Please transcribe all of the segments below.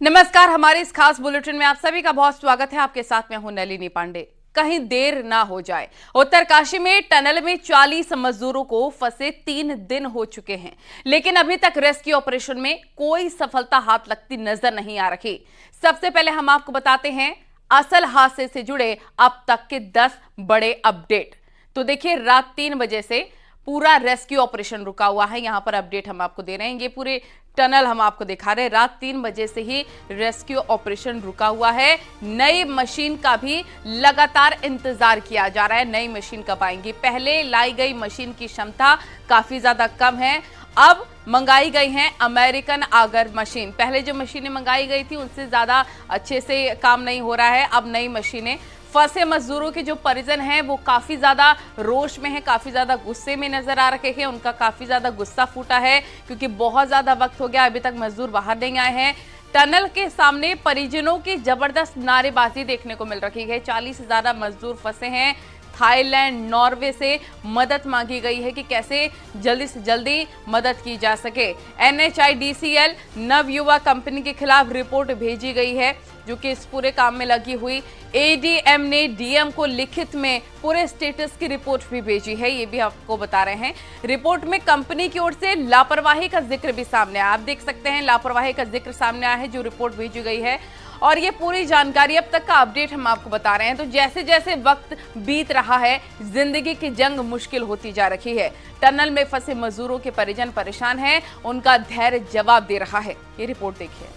नमस्कार, हमारे इस खास बुलेटिन में आप सभी का बहुत स्वागत है। आपके साथ मैं हूं नलिनी पांडे। कहीं देर ना हो जाए, उत्तरकाशी में टनल में 40 मजदूरों को फंसे 3 दिन हो चुके हैं, लेकिन अभी तक रेस्क्यू ऑपरेशन में कोई सफलता हाथ लगती नजर नहीं आ रही। सबसे पहले हम आपको बताते हैं असल हादसे से जुड़े अब तक के 10 बड़े अपडेट। तो देखिए, रात 3 बजे से पूरा रेस्क्यू ऑपरेशन रुका हुआ है। यहां पर अपडेट हम आपको दे रहे हैं, ये पूरे टनल हम आपको दिखा रहे हैं। रात 3 बजे से ही रेस्क्यू ऑपरेशन रुका हुआ है। नई मशीन का भी लगातार इंतजार किया जा रहा है। नई मशीन कब आएंगी? पहले लाई गई मशीन की क्षमता काफी ज्यादा कम है। अब मंगाई गई हैं अमेरिकन आगर मशीन। पहले जो मशीनें मंगाई गई थी उनसे ज्यादा अच्छे से काम नहीं हो रहा है। अब नई मशीनें, फंसे मजदूरों के जो परिजन हैं वो काफी ज्यादा रोष में हैं, काफी ज्यादा गुस्से में नजर आ रहे हैं। उनका काफी ज्यादा गुस्सा फूटा है क्योंकि बहुत ज्यादा वक्त हो गया, अभी तक मजदूर बाहर नहीं आए हैं। टनल के सामने परिजनों की जबरदस्त नारेबाजी देखने को मिल रही है। 40 से ज्यादा मजदूर फंसे हैं। थाईलैंड, नॉर्वे से मदद मांगी गई है कि कैसे जल्दी से जल्दी मदद की जा सके। NHIDCL नवयुवा कंपनी के खिलाफ रिपोर्ट भेजी गई है, जो कि इस पूरे काम में लगी हुई। ADM ने DM को लिखित में पूरे स्टेटस की रिपोर्ट भी भेजी है, ये भी आपको बता रहे हैं। रिपोर्ट में कंपनी की ओर से लापरवाही का जिक्र भी सामने आया। आप देख सकते हैं, लापरवाही का जिक्र सामने आया है जो रिपोर्ट भेजी गई है। और ये पूरी जानकारी अब तक का अपडेट हम आपको बता रहे हैं। तो जैसे जैसे वक्त बीत रहा है, जिंदगी की जंग मुश्किल होती जा रही है। टनल में फंसे मजदूरों के परिजन परेशान हैं, उनका धैर्य जवाब दे रहा है। ये रिपोर्ट देखिए।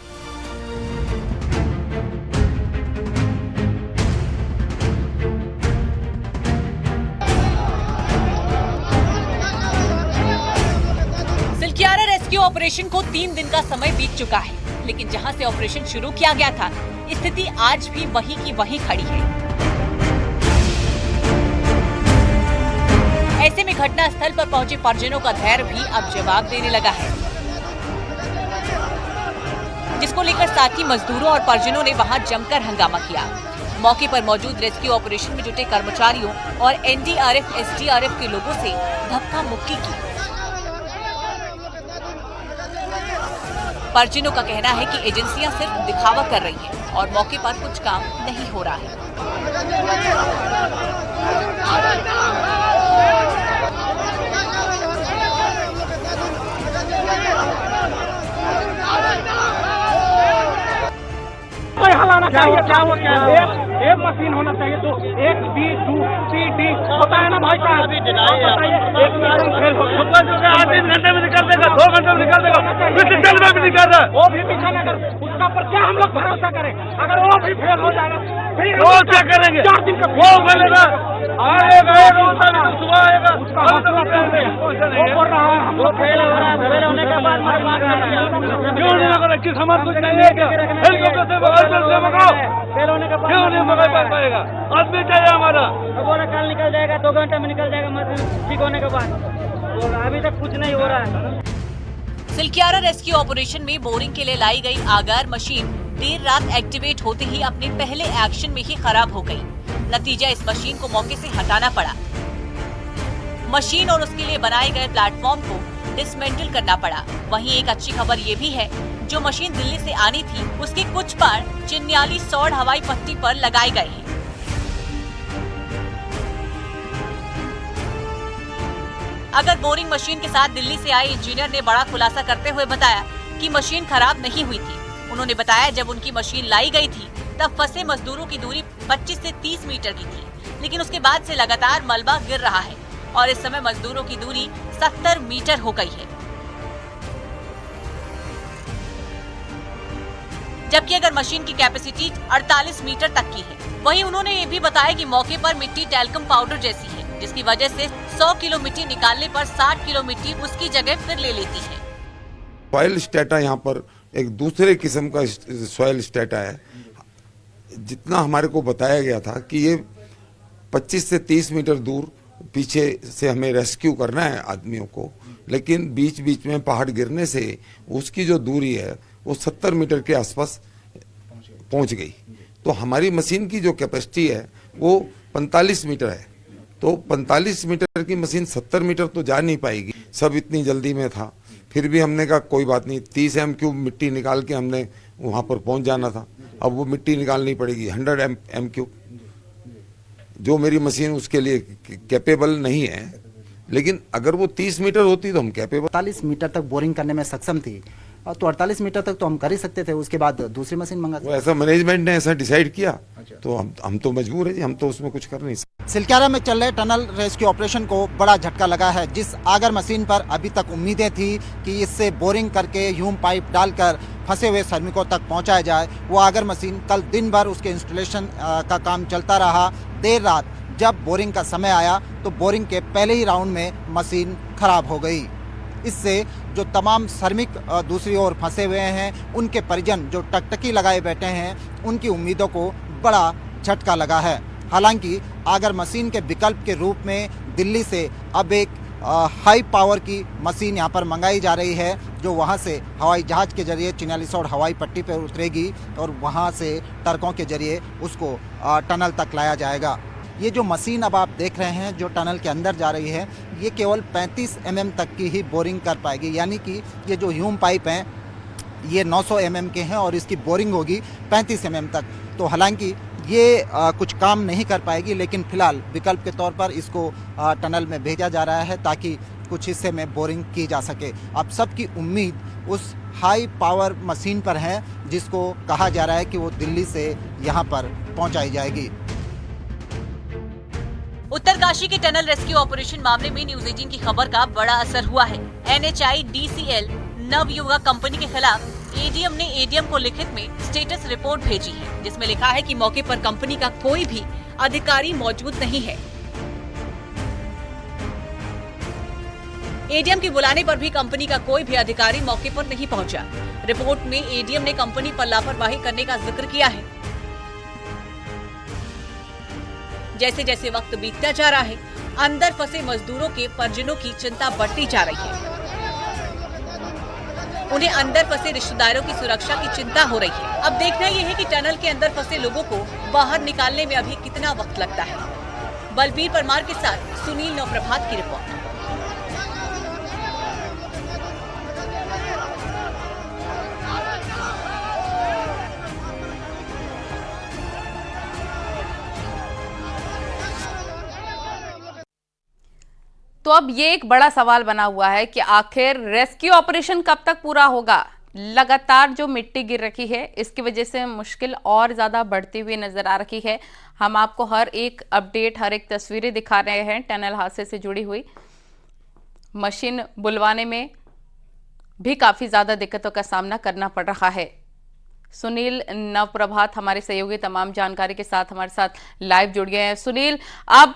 सिलक्यारा रेस्क्यू ऑपरेशन को 3 दिन का समय बीत चुका है, लेकिन जहां से ऑपरेशन शुरू किया गया था, स्थिति आज भी वही की वही खड़ी है। ऐसे में घटना स्थल पर पहुंचे परिजनों का धैर्य भी अब जवाब देने लगा है, जिसको लेकर साथी मजदूरों और परिजनों ने वहां जमकर हंगामा किया। मौके पर मौजूद रेस्क्यू ऑपरेशन में जुटे कर्मचारियों और NDRF, SDRF के लोगों से धक्का मुक्की की। परिजनों का कहना है कि एजेंसियां सिर्फ दिखावा कर रही हैं और मौके पर कुछ काम नहीं हो रहा है। कोई हलाना चाहिए, क्या हो क्या एक मशीन होना चाहिए। तो एक B2CD होता है ना भाई साहब, बताइए। एक मशीन फेल हो गया, 3 घंटे में निकल देगा, 2 घंटे में निकल देगा, डिजिटल में भी निकल रहा है। वो भी पीछा ना कर, उसका पर क्या हम लोग भरोसा करें? अगर वो भी फेल हो जाएगा फिर वो क्या करेंगे? 4 दिन का वो बोलेगा आएगा, सुबह आएगा, उसका वो बोल रहा है हम लोग फेल हो रहा है। फेल होने के बाद क्यों नहीं लगा? किस हमारे कुछ नहीं क्या? हेलीकॉप्टर से भगाओ, फेल होने के बाद क्यों नहीं भगा पाएगा? आदमी चाहिए हमारा। बोला कल निकल जाएगा, 2 घंटे में निकल जाएगा मशीन ठीक होने के बाद। अभी तक कुछ नहीं हो रहा है। सिलक्यारा रेस्क्यू ऑपरेशन में बोरिंग के लिए लाई गई आगार मशीन देर रात एक्टिवेट होते ही अपने पहले एक्शन में ही खराब हो गई। नतीजा, इस मशीन को मौके से हटाना पड़ा। मशीन और उसके लिए बनाए गए प्लेटफॉर्म को डिसमेंटल करना पड़ा। वहीं एक अच्छी खबर ये भी है, जो मशीन दिल्ली से आनी थी, उसके कुछ पार्ट चिन्याली सौड़ हवाई पट्टी पर लगाए गए हैं। अगर बोरिंग मशीन के साथ दिल्ली से आए इंजीनियर ने बड़ा खुलासा करते हुए बताया कि मशीन खराब नहीं हुई थी। उन्होंने बताया, जब उनकी मशीन लाई गई थी तब फंसे मजदूरों की दूरी 25 से 30 मीटर की थी, लेकिन उसके बाद से लगातार मलबा गिर रहा है और इस समय मजदूरों की दूरी 70 मीटर हो गई है। जबकि अगर मशीन की कैपेसिटी 48 मीटर तक की है। वहीं उन्होंने ये भी बताया कि मौके पर मिट्टी टैल्कम पाउडर जैसी है, जिसकी वजह से 100 किलो मिट्टी निकालने पर 60 किलो मिट्टी उसकी जगह फिर ले लेती है। सॉइल स्टेटा यहाँ पर एक दूसरे किस्म का सॉइल स्टेटा है। जितना हमारे को बताया गया था कि ये 25 से 30 मीटर दूर पीछे से हमें रेस्क्यू करना है आदमियों को, लेकिन बीच बीच में पहाड़ गिरने से उसकी जो दूरी है वो 70 मीटर के आसपास पहुंच गई। तो हमारी मशीन की जो कैपेसिटी है वो 45 मीटर है, तो 45 मीटर की मशीन 70 मीटर तो जा नहीं पाएगी। सब इतनी जल्दी में था, फिर भी हमने कहा कोई बात नहीं, 30 MQ मिट्टी निकाल के हमने वहाँ पर पहुँच जाना था। अब वो मिट्टी निकालनी पड़ेगी 100 M3। जो मेरी मशीन उसके लिए कैपेबल नहीं है, लेकिन अगर वो 30 मीटर होती तो हम कैपेबल। 48 मीटर तक बोरिंग करने में सक्षम थी, तो 48 मीटर तक तो हम कर ही सकते थे, उसके बाद दूसरी मशीन मंगा वो ऐसा मैनेजमेंट ने ऐसा डिसाइड किया, तो हम तो मजबूर है जी, हम तो उसमें कुछ कर नहीं सकते। सिलक्यारा में चल रहे टनल रेस्क्यू ऑपरेशन को बड़ा झटका लगा है। जिस आगर मशीन पर अभी तक उम्मीदें थी कि इससे बोरिंग करके ह्यूम पाइप डालकर फंसे हुए श्रमिकों तक पहुंचाया जाए, वो आगर मशीन कल दिन भर उसके इंस्टॉलेशन का काम चलता रहा। देर रात जब बोरिंग का समय आया तो बोरिंग के पहले ही राउंड में मशीन खराब हो गई। इससे जो तमाम श्रमिक दूसरी ओर फंसे हुए हैं, उनके परिजन जो टकटकी लगाए बैठे हैं, उनकी उम्मीदों को बड़ा झटका लगा है। हालांकि आगर मशीन के विकल्प के रूप में दिल्ली से अब एक हाई पावर की मशीन यहां पर मंगाई जा रही है, जो वहां से हवाई जहाज के जरिए चिन्यालीसौड़ हवाई पट्टी पर उतरेगी और वहां से ट्रकों के जरिए उसको टनल तक लाया जाएगा। ये जो मशीन अब आप देख रहे हैं जो टनल के अंदर जा रही है, ये केवल 35 mm तक की ही बोरिंग कर पाएगी, यानी कि ये जो ह्यूम पाइप हैं ये 900 mm के हैं और इसकी बोरिंग होगी 35 mm तक। तो हालांकि ये कुछ काम नहीं कर पाएगी, लेकिन फिलहाल विकल्प के तौर पर इसको टनल में भेजा जा रहा है ताकि कुछ हिस्से में बोरिंग की जा सके। अब सबकी उम्मीद उस हाई पावर मशीन पर है जिसको कहा जा रहा है कि वो दिल्ली से यहाँ पर पहुँचाई जाएगी। उत्तरकाशी के टनल रेस्क्यू ऑपरेशन मामले में न्यूज 18 की खबर का बड़ा असर हुआ है। NHIDCL नवयुगा कंपनी के खिलाफ एडीएम ने एडीएम को लिखित में स्टेटस रिपोर्ट भेजी है, जिसमें लिखा है कि मौके पर कंपनी का कोई भी अधिकारी मौजूद नहीं है। एडीएम के बुलाने पर भी कंपनी का कोई भी अधिकारी मौके पर नहीं पहुंचा। रिपोर्ट में एडीएम ने कंपनी पर लापरवाही करने का जिक्र किया है। जैसे जैसे वक्त बीतता जा रहा है, अंदर फंसे मजदूरों के परिजनों की चिंता बढ़ती जा रही है। उन्हें अंदर फंसे रिश्तेदारों की सुरक्षा की चिंता हो रही है। अब देखना यह है कि टनल के अंदर फंसे लोगों को बाहर निकालने में अभी कितना वक्त लगता है। बलबीर परमार के साथ सुनील नवप्रभात की रिपोर्ट। तो अब ये एक बड़ा सवाल बना हुआ है कि आखिर रेस्क्यू ऑपरेशन कब तक पूरा होगा। लगातार जो मिट्टी गिर रही है इसकी वजह से मुश्किल और ज़्यादा बढ़ती हुई नज़र आ रही है। हम आपको हर एक अपडेट, हर एक तस्वीरें दिखा रहे हैं टनल हादसे से जुड़ी हुई। मशीन बुलवाने में भी काफ़ी ज़्यादा दिक्कतों का सामना करना पड़ रहा है। सुनील नवप्रभात हमारे सहयोगी तमाम जानकारी के साथ हमारे साथ लाइव जुड़ गए हैं। सुनील, अब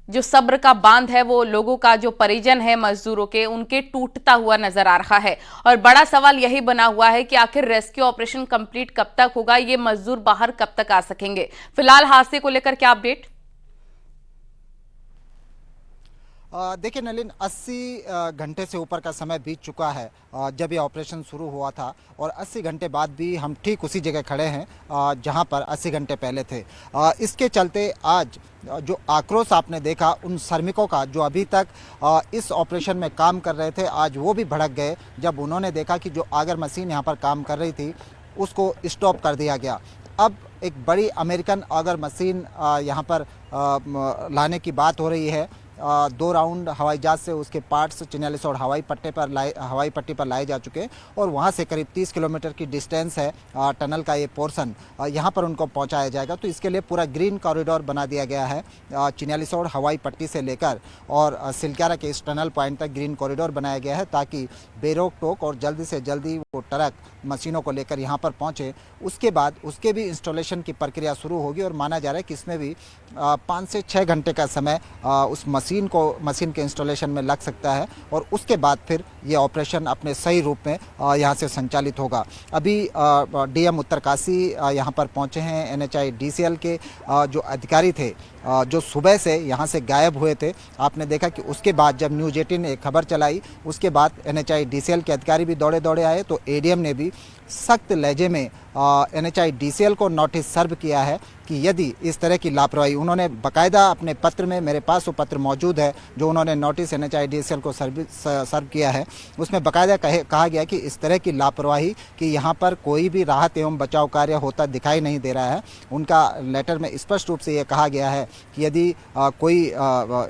जो सब्र का बांध है वो लोगों का, जो परिजन है मजदूरों के, उनके टूटता हुआ नजर आ रहा है और बड़ा सवाल यही बना हुआ है कि आखिर रेस्क्यू ऑपरेशन कंप्लीट कब तक होगा, ये मजदूर बाहर कब तक आ सकेंगे। फिलहाल हादसे को लेकर क्या अपडेट? देखिए नलिन, 80 घंटे से ऊपर का समय बीत चुका है जब ये ऑपरेशन शुरू हुआ था और 80 घंटे बाद भी हम ठीक उसी जगह खड़े हैं जहां पर 80 घंटे पहले थे। इसके चलते आज जो आक्रोश आपने देखा उन श्रमिकों का जो अभी तक इस ऑपरेशन में काम कर रहे थे, आज वो भी भड़क गए जब उन्होंने देखा कि जो आगर मशीन यहाँ पर काम कर रही थी उसको स्टॉप कर दिया गया। अब एक बड़ी अमेरिकन आगर मशीन यहाँ पर लाने की बात हो रही है। 2 राउंड हवाई जहाज से उसके पार्ट्स चिन्यालीसौड़ हवाई पट्टी पर लाए जा चुके हैं और वहाँ से करीब 30 किलोमीटर की डिस्टेंस है टनल का ये पोर्शन, यहाँ पर उनको पहुँचाया जाएगा। तो इसके लिए पूरा ग्रीन कॉरिडोर बना दिया गया है। चिन्यालीसौड़ हवाई पट्टी से लेकर और सिलक्यारा के इस टनल पॉइंट तक ग्रीन कॉरिडोर बनाया गया है ताकि बेरोक टोक और जल्दी से जल्दी वो ट्रक मशीनों को लेकर यहाँ पर पहुँचे। उसके बाद उसके भी इंस्टॉलेशन की प्रक्रिया शुरू होगी और माना जा रहा है कि इसमें भी 5 से 6 घंटे का समय उस मशीन के इंस्टॉलेशन में लग सकता है और उसके बाद फिर ये ऑपरेशन अपने सही रूप में यहाँ से संचालित होगा। अभी डीएम उत्तरकाशी यहाँ पर पहुँचे हैं। NHIDCL के जो अधिकारी थे जो सुबह से यहाँ से गायब हुए थे, आपने देखा कि उसके बाद जब न्यूज 18 ने खबर चलाई उसके बाद NHIDCL के अधिकारी भी दौड़े आए तो एडीएम ने भी सख्त लहजे में NHIDCL को नोटिस सर्व किया है कि यदि इस तरह की लापरवाही, उन्होंने बाकायदा अपने पत्र में, मेरे पास वो पत्र मौजूद है जो उन्होंने नोटिस NHIDCL को सर्व किया है, उसमें बाकायदा कहा गया कि इस तरह की लापरवाही कि यहाँ पर कोई भी राहत एवं बचाव कार्य होता दिखाई नहीं दे रहा है। उनका लेटर में स्पष्ट रूप से ये कहा गया है कि यदि कोई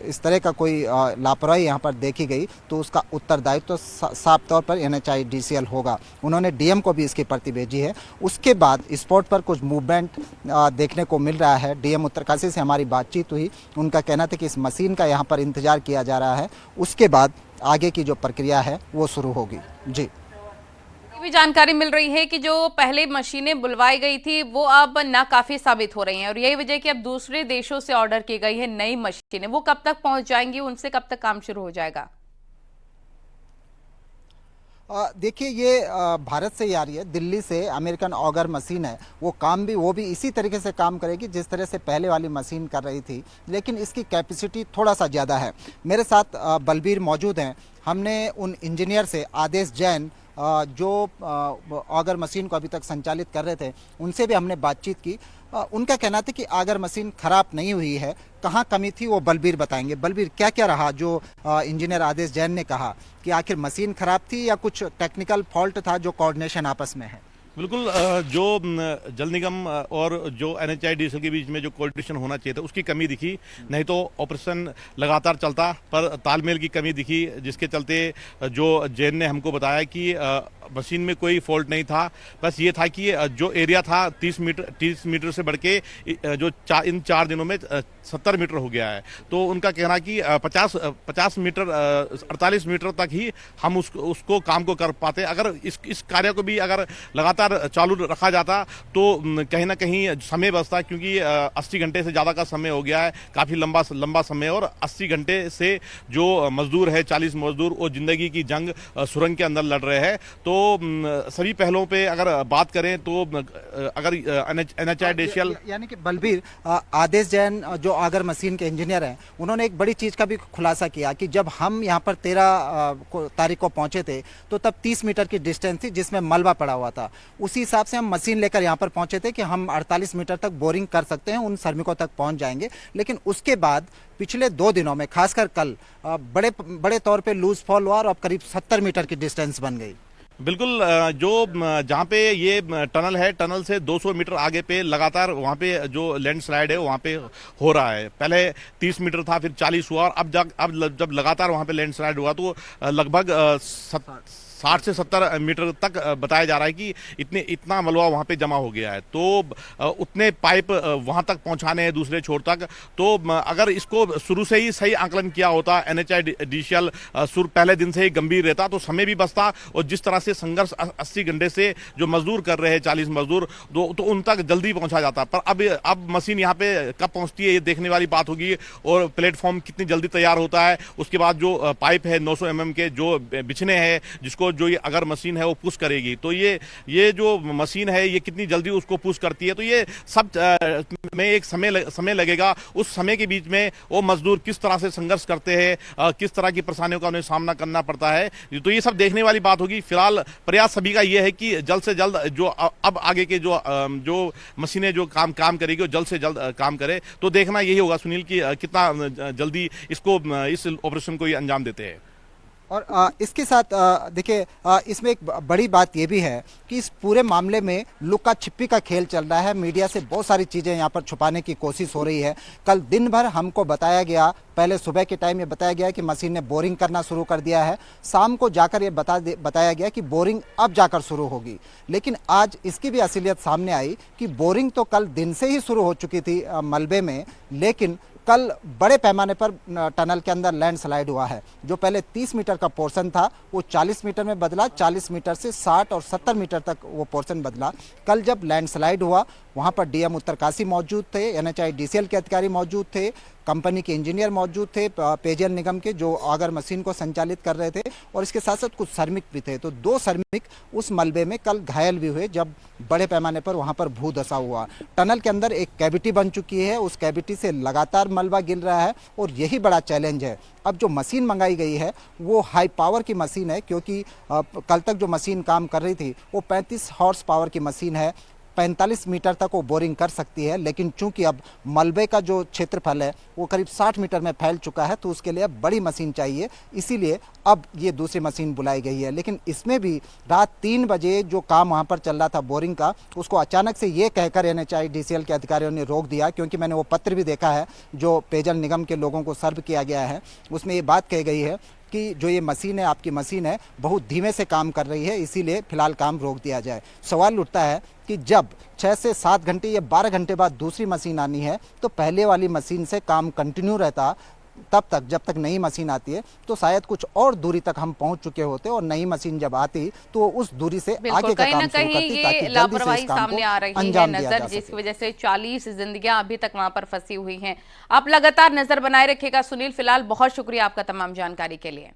इस तरह का कोई लापरवाही यहाँ पर देखी गई तो उसका उत्तरदायित्व तो साफ तौर पर NHIDCL होगा। उन्होंने DM को भी इसकी प्रति भेजी है। उसके बाद स्पॉट पर कुछ मूवमेंट देखने को मिल रहा है। DM उत्तरकाशी से हमारी बातचीत हुई, उनका कहना था कि इस मशीन का यहाँ पर इंतजार किया जा रहा है, उसके बाद आगे की जो प्रक्रिया है वो शुरू होगी। जी, ये भी जानकारी मिल रही है कि जो पहले मशीनें बुलवाई गई थी वो अब नाकाफी साबित हो रही हैं और यही वजह कि अब दूसरे देशों से ऑर्डर की गई है नई मशीनें, वो कब तक पहुंच जाएंगी, उनसे कब तक काम शुरू हो जाएगा? देखिए, ये भारत से ही आ रही है, दिल्ली से अमेरिकन ऑगर मशीन है। वो भी इसी तरीके से काम करेगी जिस तरह से पहले वाली मशीन कर रही थी, लेकिन इसकी कैपेसिटी थोड़ा सा ज़्यादा है। मेरे साथ बलबीर मौजूद हैं। हमने उन इंजीनियर से, आदेश जैन, जो ऑगर मशीन को अभी तक संचालित कर रहे थे, उनसे भी हमने बातचीत की। उनका कहना था कि ऑगर मशीन खराब नहीं हुई है, कहाँ कमी थी वो बलबीर बताएंगे। बलबीर, क्या क्या रहा जो इंजीनियर आदेश जैन ने कहा कि आखिर मशीन खराब थी या कुछ टेक्निकल फॉल्ट था जो कोऑर्डिनेशन आपस में है? बिल्कुल, जो जल निगम और जो NHIDCL के बीच में जो कोऑर्डिनेशन होना चाहिए था उसकी कमी दिखी, नहीं तो ऑपरेशन लगातार चलता, पर तालमेल की कमी दिखी, जिसके चलते जो जैन ने हमको बताया कि मशीन में कोई फॉल्ट नहीं था। बस ये था कि जो एरिया था 30 मीटर से बढ़ के जो इन 4 दिनों में 70 मीटर हो गया है। तो उनका कहना कि 50 मीटर 48 मीटर तक ही हम उसको काम को कर पाते। अगर इस कार्य को भी अगर लगातार चालू रखा जाता तो कहीं ना कहीं समय बचता, क्योंकि 80 घंटे से ज़्यादा का समय हो गया है, काफ़ी लंबा समय। और 80 घंटे से जो मजदूर है, 40 मजदूर, वो जिंदगी की जंग सुरंग के अंदर लड़ रहे हैं। तो सभी पहलों पे अगर बात करें तो अगर NHIDCL, यानी कि बलबीर, आदेश जैन जो ऑगर मशीन के इंजीनियर हैं, उन्होंने एक बड़ी चीज़ का भी खुलासा किया कि जब हम यहाँ पर 13 तारीख को पहुँचे थे तो तब 30 मीटर की डिस्टेंस थी जिसमें मलबा पड़ा हुआ था। उसी हिसाब से हम मशीन लेकर यहाँ पर पहुँचे थे कि हम 48 मीटर तक बोरिंग कर सकते हैं, उन श्रमिकों तक पहुँच जाएंगे। लेकिन उसके बाद पिछले 2 दिनों में, खासकर कल, बड़े तौर पे लूज फॉल हुआ और अब करीब 70 मीटर की डिस्टेंस बन गई। बिल्कुल, जो जहाँ पे ये टनल है, टनल से 200 मीटर आगे पे लगातार वहाँ पे जो लैंडस्लाइड है वहाँ पे हो रहा है। पहले 30 मीटर था, फिर 40 हुआ, और अब जब लगातार वहाँ पे लैंडस्लाइड हुआ तो लगभग 60 से 70 मीटर तक बताया जा रहा है कि इतना मलबा वहाँ पे जमा हो गया है। तो उतने पाइप वहाँ तक पहुँचाने हैं दूसरे छोर तक। तो अगर इसको शुरू से ही सही आंकलन किया होता, NHIDCL पहले दिन से ही गंभीर रहता तो समय भी बचता। और जिस तरह से संघर्ष 80 घंटे से जो मजदूर कर रहे हैं, 40 मजदूर, तो उन तक जल्दी पहुँचा जाता। पर अब मशीन यहाँ पे कब पहुँचती है ये देखने वाली बात होगी, और प्लेटफॉर्म कितनी जल्दी तैयार होता है। उसके बाद जो पाइप है 900 mm के जो बिछने हैं, जिसको जो ये अगर मशीन है वो पुश करेगी, तो ये जो मशीन है ये कितनी जल्दी उसको पुश करती है। तो ये सब में एक समय लगेगा। उस समय के बीच में वो मजदूर किस तरह से संघर्ष करते हैं, किस तरह की परेशानियों का उन्हें सामना करना पड़ता है, तो ये सब देखने वाली बात होगी। फिलहाल प्रयास सभी का ये है कि जल्द से जल्द जो अब आगे के जो मशीनें जो काम करेगी वो जल्द से जल्द काम करे। तो देखना यही होगा सुनील कि कितना जल्दी इस ऑपरेशन को ये अंजाम देते हैं। और इसके साथ देखिए, इसमें एक बड़ी बात ये भी है कि इस पूरे मामले में लुका छिपी का खेल चल रहा है। मीडिया से बहुत सारी चीज़ें यहाँ पर छुपाने की कोशिश हो रही है। कल दिन भर हमको बताया गया, पहले सुबह के टाइम ये बताया गया कि मशीन ने बोरिंग करना शुरू कर दिया है, शाम को जाकर ये बताया गया कि बोरिंग अब जाकर शुरू होगी। लेकिन आज इसकी भी असलियत सामने आई कि बोरिंग तो कल दिन से ही शुरू हो चुकी थी मलबे में, लेकिन कल बड़े पैमाने पर टनल के अंदर लैंडस्लाइड हुआ है। जो पहले 30 मीटर का पोर्शन था वो 40 मीटर में बदला, 40 मीटर से 60 और 70 मीटर तक वो पोर्शन बदला। कल जब लैंडस्लाइड हुआ वहाँ पर DM उत्तरकाशी मौजूद थे, NHIDCL के अधिकारी मौजूद थे, कंपनी के इंजीनियर मौजूद थे, पेयजल निगम के, जो अगर मशीन को संचालित कर रहे थे, और इसके साथ साथ कुछ श्रमिक भी थे। तो 2 श्रमिक उस मलबे में कल घायल भी हुए जब बड़े पैमाने पर वहां पर भू धंसा हुआ। टनल के अंदर एक कैविटी बन चुकी है, उस कैविटी से लगातार मलबा गिर रहा है और यही बड़ा चैलेंज है। अब जो मशीन मंगाई गई है वो हाई पावर की मशीन है, क्योंकि कल तक जो मशीन काम कर रही थी वो 35 हॉर्स पावर की मशीन है। 45 मीटर तक वो बोरिंग कर सकती है, लेकिन चूंकि अब मलबे का जो क्षेत्रफल है वो करीब 60 मीटर में फैल चुका है, तो उसके लिए अब बड़ी मशीन चाहिए, इसीलिए अब ये दूसरी मशीन बुलाई गई है। लेकिन इसमें भी रात 3 बजे जो काम वहाँ पर चल रहा था बोरिंग का, उसको अचानक से ये कहकर NHIDCL के अधिकारियों ने रोक दिया, क्योंकि मैंने वो पत्र भी देखा है जो पेयजल निगम के लोगों को सर्व किया गया है। उसमें ये बात कही गई है कि जो ये मशीन है, आपकी मशीन है, बहुत धीमे से काम कर रही है, इसीलिए फिलहाल काम रोक दिया जाए। सवाल उठता है कि जब 6 से 7 घंटे या 12 घंटे बाद दूसरी मशीन आनी है, तो पहले वाली मशीन से काम कंटिन्यू रहता, तब तक जब तक नई मशीन आती है, तो शायद कुछ और दूरी तक हम पहुंच चुके होते, और नई मशीन जब आती तो उस दूरी से आगे का काम शुरू करती, ताकि जल्दी से इस काम को अंजाम दिया जा सके। जिसकी वजह से 40 जिंदगियां अभी तक वहां पर फंसी हुई हैं। आप लगातार नजर बनाए रखिएगा सुनील। फिलहाल बहुत शुक्रिया आपका तमाम जानकारी के लिए।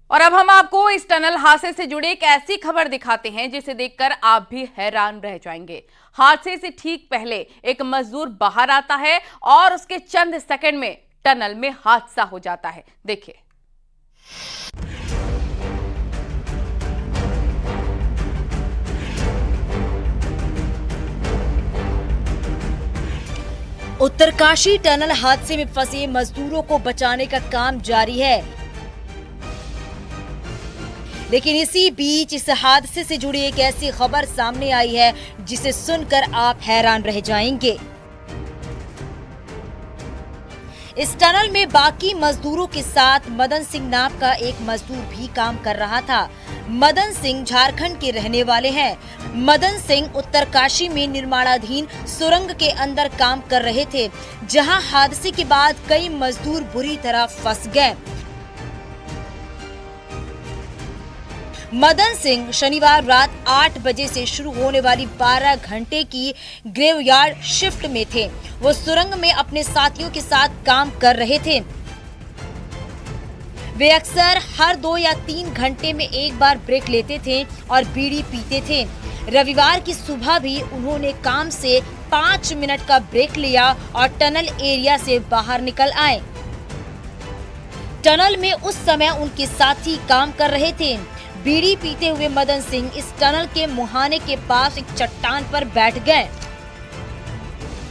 और अब हम आपको इस टनल हादसे से जुड़ी एक ऐसी खबर दिखाते हैं जिसे देखकर आप भी हैरान रह जाएंगे। हादसे से ठीक पहले एक मजदूर बाहर आता है और उसके चंद सेकंड में टनल में हादसा हो जाता है। देखिए। उत्तरकाशी टनल हादसे में फंसे मजदूरों को बचाने का काम जारी है, लेकिन इसी बीच इस हादसे से जुड़ी एक ऐसी खबर सामने आई है जिसे सुनकर आप हैरान रह जाएंगे। इस टनल में बाकी मजदूरों के साथ मदन सिंह नाम का एक मजदूर भी काम कर रहा था। मदन सिंह झारखंड के रहने वाले हैं। मदन सिंह उत्तरकाशी में निर्माणाधीन सुरंग के अंदर काम कर रहे थे, जहां हादसे के बाद कई मजदूर बुरी तरह फंस गए। मदन सिंह शनिवार रात 8 बजे से शुरू होने वाली 12 घंटे की ग्रेवयार्ड शिफ्ट में थे। वो सुरंग में अपने साथियों के साथ काम कर रहे थे। वे अक्सर हर 2 या 3 घंटे में एक बार ब्रेक लेते थे और बीड़ी पीते थे। रविवार की सुबह भी उन्होंने काम से 5 मिनट का ब्रेक लिया और टनल एरिया से बाहर निकल आए। टनल में उस समय उनके साथी काम कर रहे थे। बीड़ी पीते हुए मदन सिंह इस टनल के मुहाने के पास एक चट्टान पर बैठ गए।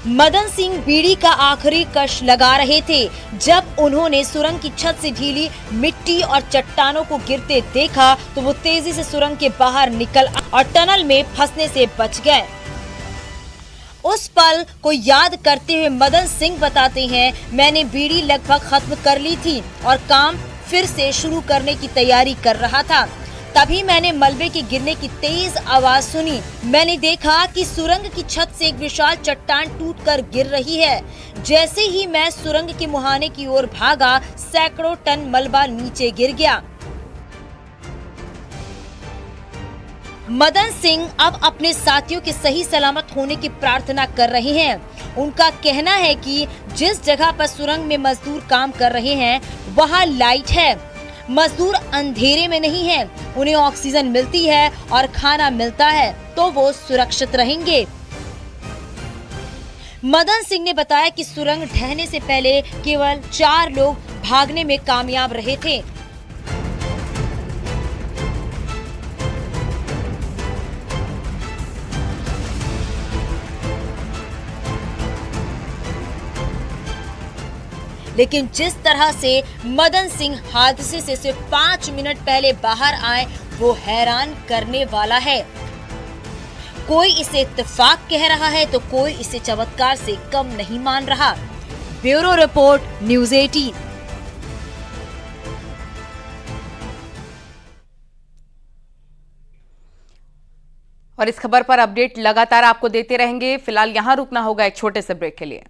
मदन सिंह बीड़ी का आखिरी कश लगा रहे थे जब उन्होंने सुरंग की छत से ढीली मिट्टी और चट्टानों को गिरते देखा, तो वो तेजी से सुरंग के बाहर निकल और टनल में फंसने से बच गए। उस पल को याद करते हुए मदन सिंह बताते हैं, मैंने बीड़ी लगभग खत्म कर ली थी और काम फिर से शुरू करने की तैयारी कर रहा था। तभी मैंने मलबे के गिरने की तेज आवाज सुनी। मैंने देखा कि सुरंग की छत से एक विशाल चट्टान टूटकर गिर रही है। जैसे ही मैं सुरंग के मुहाने की ओर भागा, सैकड़ों टन मलबा नीचे गिर गया। मदन सिंह अब अपने साथियों के सही सलामत होने की प्रार्थना कर रहे हैं। उनका कहना है कि जिस जगह पर सुरंग में मजदूर काम कर रहे हैं वहाँ लाइट है, मजदूर अंधेरे में नहीं है, उन्हें ऑक्सीजन मिलती है और खाना मिलता है, तो वो सुरक्षित रहेंगे। मदन सिंह ने बताया कि सुरंग ढहने से पहले केवल 4 लोग भागने में कामयाब रहे थे। लेकिन जिस तरह से मदन सिंह हादसे से सिर्फ 5 मिनट पहले बाहर आए, वो हैरान करने वाला है। कोई इसे इत्तेफाक कह रहा है तो कोई इसे चमत्कार से कम नहीं मान रहा। Bureau report, news 18। और इस खबर पर अपडेट लगातार आपको देते रहेंगे। फिलहाल यहां रुकना होगा एक छोटे से ब्रेक के लिए।